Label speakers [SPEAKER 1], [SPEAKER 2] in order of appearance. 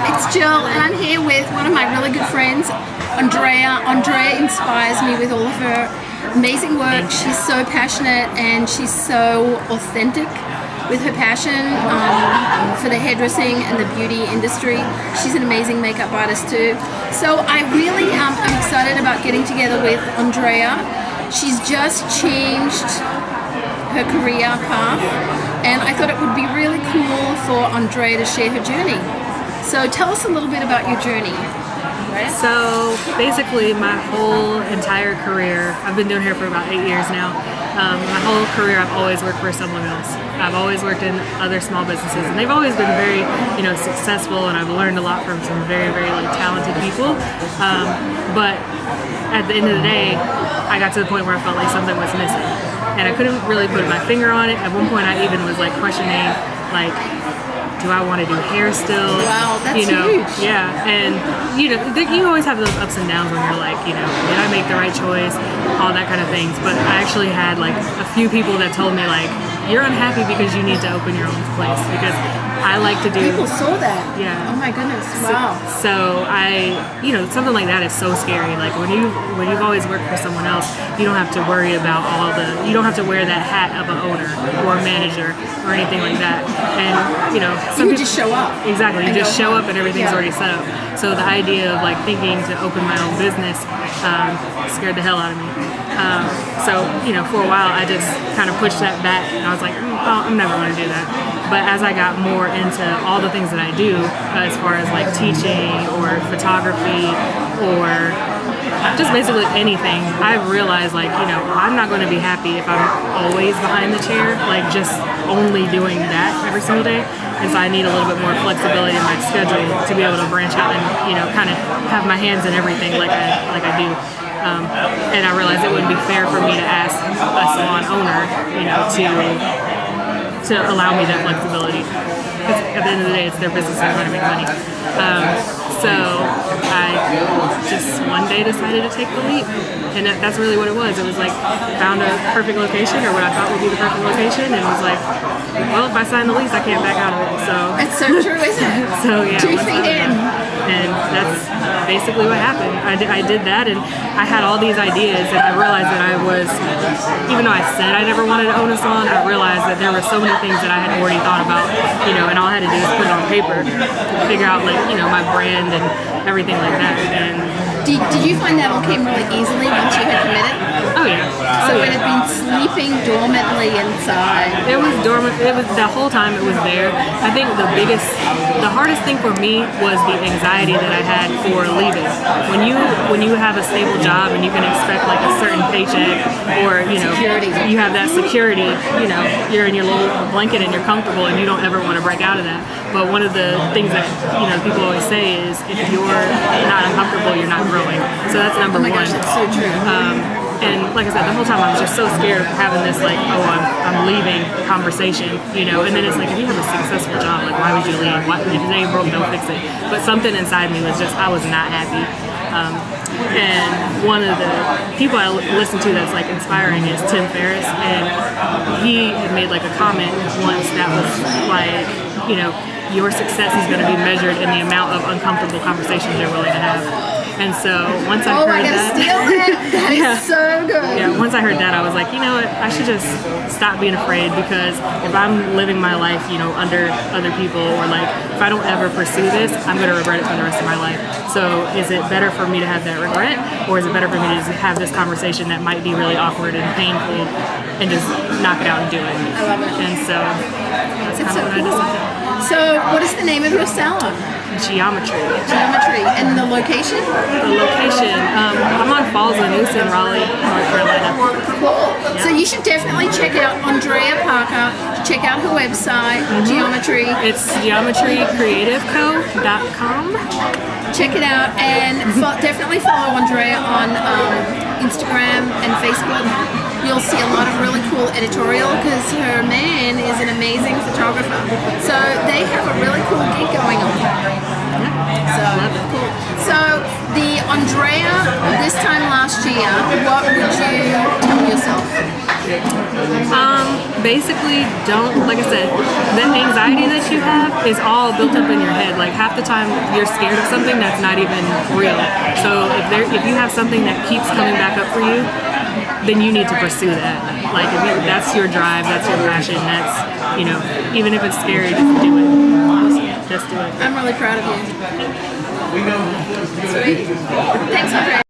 [SPEAKER 1] it's Jill, and I'm here with one of my really good friends, Andrayah. Andrayah inspires me with all of her amazing work. She's so passionate and she's so authentic with her passion for the hairdressing and the beauty industry. She's an amazing makeup artist too. So I really am excited about getting together with Andrayah. She's just changed her career path, and I thought it would be really cool for Andrayah to share her journey. So tell us a little bit about your journey.
[SPEAKER 2] So basically my whole entire career, I've been doing hair for about 8 years now. My whole career I've always worked for someone else. I've always worked in other small businesses, and they've always been very, successful, and I've learned a lot from some very, very talented people. But at the end of the day, I got to the point where I felt like something was missing, and I couldn't really put my finger on it. At one point, I even was questioning, do I want to do hair still?
[SPEAKER 1] Wow, that's huge.
[SPEAKER 2] Yeah, and you always have those ups and downs when you're did I make the right choice? All that kind of things. But I actually had a few people that told me you're unhappy because you need to open your own place, because I like to do.
[SPEAKER 1] People saw that.
[SPEAKER 2] Yeah.
[SPEAKER 1] Oh my goodness. Wow.
[SPEAKER 2] So I, something like that is so scary. When you've always worked for someone else, you don't have to worry about you don't have to wear that hat of an owner or a manager or anything like that. And some people
[SPEAKER 1] just show up.
[SPEAKER 2] Exactly. You just show up and everything's already set up. So the idea of thinking to open my own business scared the hell out of me. So for a while I just kind of pushed that back, and I was like, I'm never going to do that. But as I got more into all the things that I do, as far as teaching or photography or just basically anything, I've realized I'm not going to be happy if I'm always behind the chair, just only doing that every single day. And so I need a little bit more flexibility in my schedule to be able to branch out and kind of have my hands in everything like I do. And I realized it wouldn't be fair for me to ask a salon owner, to allow me that flexibility. Because at the end of the day, it's their business and they're going to make money. So I just one day decided to take the leap, and that's really what it was. It was found a perfect location, or what I thought would be the perfect location, and was well, if I sign the lease, I can't back out of it. So
[SPEAKER 1] it's so true, isn't it?
[SPEAKER 2] So yeah,
[SPEAKER 1] 2 feet in.
[SPEAKER 2] And that's basically what happened. I did that, and I had all these ideas, and I realized that even though I said I never wanted to own a salon, I realized that there were so many things that I had already thought about, and all I had to do was put it on paper, figure out my brand and everything like that. And
[SPEAKER 1] did you find that all came really easily once you had committed?
[SPEAKER 2] Oh yeah.
[SPEAKER 1] So it had been sleeping dormantly inside.
[SPEAKER 2] It was dormant. It was the whole time it was there. I think the hardest thing for me was the anxiety that I had for leaving. When you have a stable job and you can expect a certain paycheck, or
[SPEAKER 1] security.
[SPEAKER 2] You have that security. You're in your little blanket and you're comfortable, and you don't ever want to break out of that. But one of the things that people always say is, if you're not uncomfortable, you're not growing. So that's number one.
[SPEAKER 1] Oh my gosh, that's so true.
[SPEAKER 2] And like I said, the whole time I was just so scared of having this I'm leaving conversation, and then it's if you have a successful job, why would you leave? If it ain't broke, don't fix it. But something inside me was I was not happy. And one of the people I listen to that's inspiring is Tim Ferriss, and he had made a comment once that was your success is going to be measured in the amount of uncomfortable conversations you're willing to have. And so once I heard that,
[SPEAKER 1] that is so good.
[SPEAKER 2] Yeah, once I heard that, I was like, you know what, I should just stop being afraid, because if I'm living my life, under other people, or if I don't ever pursue this, I'm going to regret it for the rest of my life. So is it better for me to have that regret, or is it better for me to just have this conversation that might be really awkward and painful, and just knock it out and do it?
[SPEAKER 1] I love it.
[SPEAKER 2] And so that's kind of what I decided.
[SPEAKER 1] So what is the name of your salon?
[SPEAKER 2] Geometry.
[SPEAKER 1] And the location?
[SPEAKER 2] I'm on Falls and Noose in Raleigh, North Carolina.
[SPEAKER 1] Cool. Yeah. So you should definitely check out Andrayah Ponce. Check out her website, Geometry.
[SPEAKER 2] It's geometrycreativeco.com.
[SPEAKER 1] Check it out, and definitely follow Andrayah on Instagram and Facebook. You'll see a lot of really cool editorial, because her man is an amazing photographer. So they have a really cool gig going on. So cool. So the Andrayah this time last year, what would you tell yourself?
[SPEAKER 2] basically don't, like I said, the anxiety that you have is all built up in your head. Like half the time you're scared of something that's not even real. So if you have something that keeps coming back up for you, then you need to pursue that. Like that's your drive, that's your passion, that's, even if it's scary, just do it. Just do it.
[SPEAKER 1] I'm really proud of you. Sweet. Thanks, Andrayah.